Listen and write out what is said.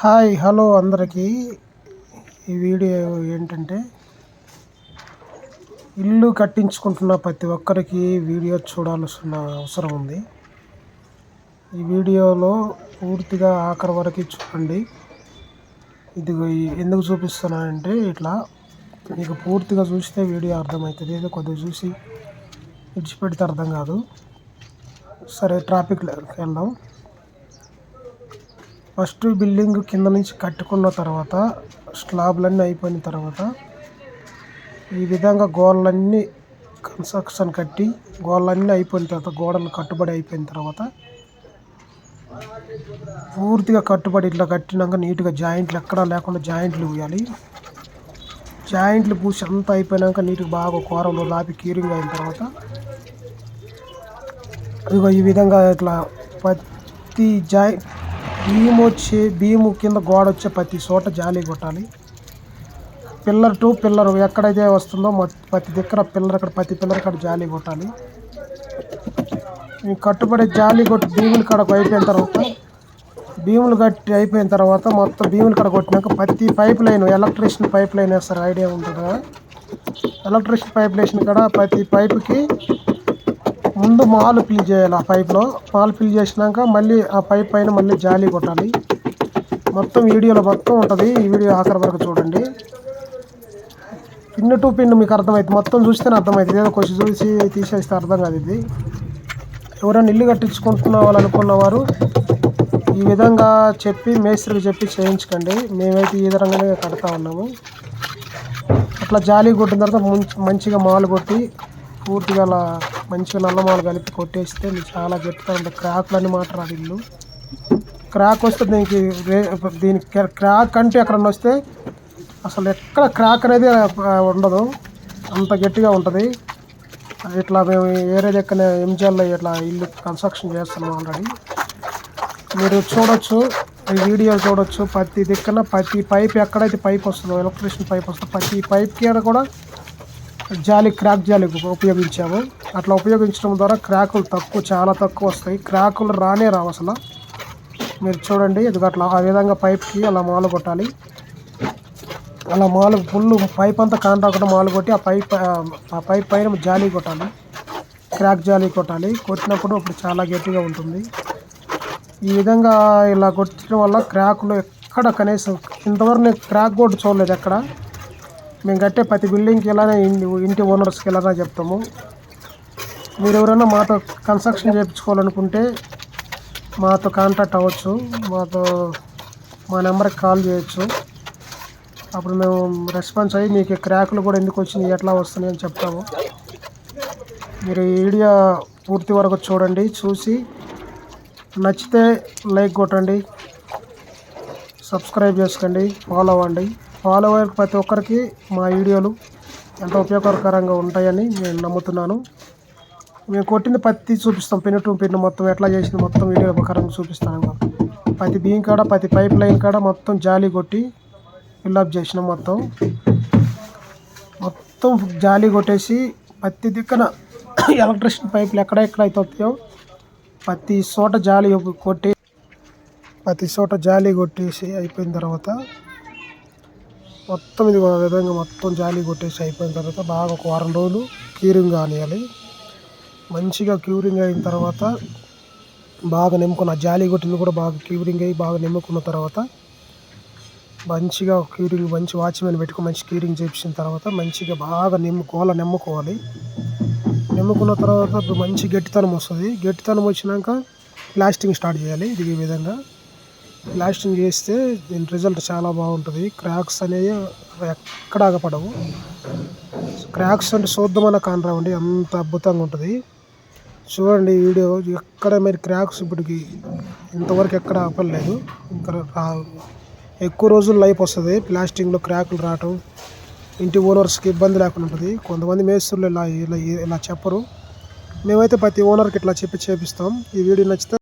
Hi hello అందరికీ. ఈ video ఏంటంటే, ఇల్లు కట్టించుకుంటున్న ప్రతి ఒక్కరికి వీడియో చూడాల్సిన అవసరం ఉంది. ఈ వీడియోలో పూర్తిగా ఆఖరి వరకు చూడండి. ఇది ఎందుకు చూపిస్తున్నానంటే, ఇట్లా మీకు పూర్తిగా చూస్తే వీడియో అర్థమవుతుంది. ఏదో కొద్దిగా చూసి విడిచిపెడితే అర్థం కాదు. సరే, ట్రాఫిక్లోకి వెళ్దాం. ఫస్ట్ బిల్డింగ్ కింద నుంచి కట్టుకున్న తర్వాత, స్లాబ్లన్నీ అయిపోయిన తర్వాత, ఈ విధంగా గోడలన్నీ కన్స్ట్రక్షన్ కట్టి గోడలన్నీ అయిపోయిన తర్వాత, గోడలు కట్టుబడి అయిపోయిన తర్వాత, పూర్తిగా కట్టుబడి ఇట్లా కట్టినాక నీట్గా జాయింట్లు ఎక్కడా లేకుండా జాయింట్లు పూయాలి. జాయింట్లు పూసి అంతా అయిపోయినాక నీట్గా బాగా కూరలు లాపి క్యూరింగ్ అయిన తర్వాత, ఇదిగో ఈ విధంగా ఇట్లా ప్రతి భీము కింద గోడ వచ్చే ప్రతి చోట జాలి కొట్టాలి. పిల్లర్ టు పిల్లర్ ఎక్కడైతే వస్తుందో ప్రతి దగ్గర ప్రతి పిల్లర్ కాడ జాలి కొట్టాలి. కట్టుబడి జాలి కొట్టి భీములు కాడ అయిపోయిన తర్వాత, భీములు కట్టి అయిపోయిన తర్వాత మొత్తం భీములు కాడ కొట్టినాక ప్రతి pipe line, electrician pipe line వేస్తారు, ఐడియా ఉంటుంది కదా. ఎలక్ట్రిషియన్ పైప్ లైన్ కాడ ప్రతి పైపుకి ముందు మాలు ఫిల్ చేయాలి. ఆ పైప్లో మాలు ఫిల్ చేసినాక మళ్ళీ ఆ పైప్ పైన మళ్ళీ జాలి కొట్టాలి. మొత్తం వీడియోలో మొత్తం ఉంటుంది. ఈ వీడియో ఆఖరి వరకు చూడండి. పిన్ టు పిన్ మీకు అర్థమవుతుంది. మొత్తం చూస్తేనే అర్థమవుతుంది. ఏదో కొంచెం చూసి తీసేస్తే అర్థం కాదు. ఇది ఎవరైనా ఇల్లు కట్టించుకుంటున్న వాళ్ళు అనుకున్న వారు ఈ విధంగా చెప్పి మేస్త్రికి చెప్పి చేయించుకోండి. మేమైతే ఈ విధంగానే కడతా ఉన్నాము. అట్లా జాలి కొట్టిన తర్వాత మంచిగా మాలు కొట్టి పూర్తిగా అలా మంచిగా నల్లమాలు కలిపి కొట్టేస్తే చాలా గట్టిగా ఉంటుంది. క్రాక్లన్నీ మాట రాదు. ఇల్లు క్రాక్ వస్తే దీనికి క్రాక్ అంటే ఎక్కడన్నా వస్తే అసలు ఎక్కడ క్రాక్ అనేది ఉండదు, అంత గట్టిగా ఉంటుంది. ఇట్లా మేము వేరే దగ్గర ఎంజిఎల్లో ఇట్లా ఇల్లు కన్స్ట్రక్షన్ చేస్తున్నాం ఆల్రెడీ. మీరు చూడొచ్చు, ఈ వీడియో చూడొచ్చు. ప్రతి దిక్కున ప్రతి పైప్ ఎక్కడైతే పైప్ వస్తుందో, ఎలక్ట్రిషియన్ పైప్ వస్తుందో ప్రతి పైప్కి కూడా క్రాక్ జాలి ఉపయోగించాము. అట్లా ఉపయోగించడం ద్వారా క్రాకులు చాలా తక్కువ వస్తాయి. క్రాకులు రానే రావు అసలు. మీరు చూడండి, ఇది అట్లా ఆ విధంగా పైప్కి అలా మాలు కొట్టాలి. అలా మాలు ఫుల్ పైప్ అంతా కాన్ రాకుండా మాలు కొట్టి ఆ పైప్ పైన జాలి కొట్టాలి, క్రాక్ జాలి కొట్టాలి. కొట్టినప్పుడు అప్పుడు చాలా గట్టిగా ఉంటుంది. ఈ విధంగా ఇలా కొట్టడం వల్ల క్రాకులు ఎక్కడ కనీసం ఇంతవరకు నేను క్రాక్ కూడా చూడలేదు ఎక్కడ. మేము కట్టే ప్రతి బిల్డింగ్కి ఇలానే ఇంటి ఓనర్స్కి ఇలానే చెప్తాము. మీరు ఎవరైనా మాతో కన్స్ట్రక్షన్ చేయించుకోవాలనుకుంటే మాతో కాంటాక్ట్ అవ్వచ్చు. మా నెంబర్కి కాల్ చేయొచ్చు. అప్పుడు మేము రెస్పాన్స్ అయ్యి మీకు క్రాకులు కూడా ఎందుకు వచ్చినాయి, ఎట్లా వస్తున్నాయి అని చెప్తాము. మీరు ఈ వీడియో పూర్తి వరకు చూడండి. చూసి నచ్చితే లైక్ కొట్టండి, సబ్స్క్రైబ్ చేసుకోండి, ఫాలో అవ్వండి. ఫాలో అయ్యే ప్రతి ఒక్కరికి మా వీడియోలు ఎంతో ఉపయోగకరంగా ఉంటాయని నేను నమ్ముతున్నాను. మేము కొట్టింది ప్రతి చూపిస్తాం, పిన్ టు పిన్ మొత్తం ఎట్లా చేసింది మొత్తం వీడియో ఉపకరంగా చూపిస్తాను. ప్రతి బీమ్ కాడ ప్రతి పైప్ లైన్ కాడ మొత్తం జాలి కొట్టి ఫిల్అప్ చేసినాం. మొత్తం జాలి కొట్టేసి ప్రతి దిక్కున ఎలక్ట్రిషియన్ పైపులు ఎక్కడైతే వస్తాయో ప్రతి చోట జాలి కొట్టేసి అయిపోయిన తర్వాత మొత్తం ఇది విధంగా మొత్తం జాలి కొట్టేసి అయిపోయిన తర్వాత బాగా ఒక వారం రోజులు క్యూరింగ్ కానియాలి. మంచిగా క్యూరింగ్ అయిన తర్వాత బాగా నింపుకున్న జాలి కొట్టింది కూడా బాగా క్యూరింగ్ అయ్యి బాగా నింపుకున్న తర్వాత మంచిగా మంచి వాచ్మెన్ పెట్టుకుని మంచి క్యూరింగ్ చేయించిన తర్వాత మంచిగా బాగా నిమ్ముకోవాలి. నిమ్ముకున్న తర్వాత మంచి గట్టితనం వస్తుంది. గట్టితనం వచ్చినాక ప్లాస్టింగ్ స్టార్ట్ చేయాలి. ఇది ఈ విధంగా ప్లాస్టింగ్ చేస్తే దీని రిజల్ట్ చాలా బాగుంటుంది. క్రాక్స్ అనేవి ఎక్కడ ఆగపడవు. క్రాక్స్ అంటే చూద్దామన్న కానరావండి, అంత అద్భుతంగా ఉంటుంది. చూడండి వీడియో ఎక్కడ మీరు క్రాక్స్ ఇప్పటికి ఇంతవరకు ఎక్కడ ఆపలేదు. ఇంకా ఎక్కువ రోజులు లైఫ్ వస్తుంది. ప్లాస్టింగ్లో క్రాకులు రావటం ఇంటి ఓనర్స్కి ఇబ్బంది లేకుండా ఉంటుంది. కొంతమంది మేస్త్రులు ఇలా చెప్పరు. మేమైతే ప్రతి ఓనర్కి ఇట్లా చెప్పి చేపిస్తాం. ఈ వీడియో నచ్చితే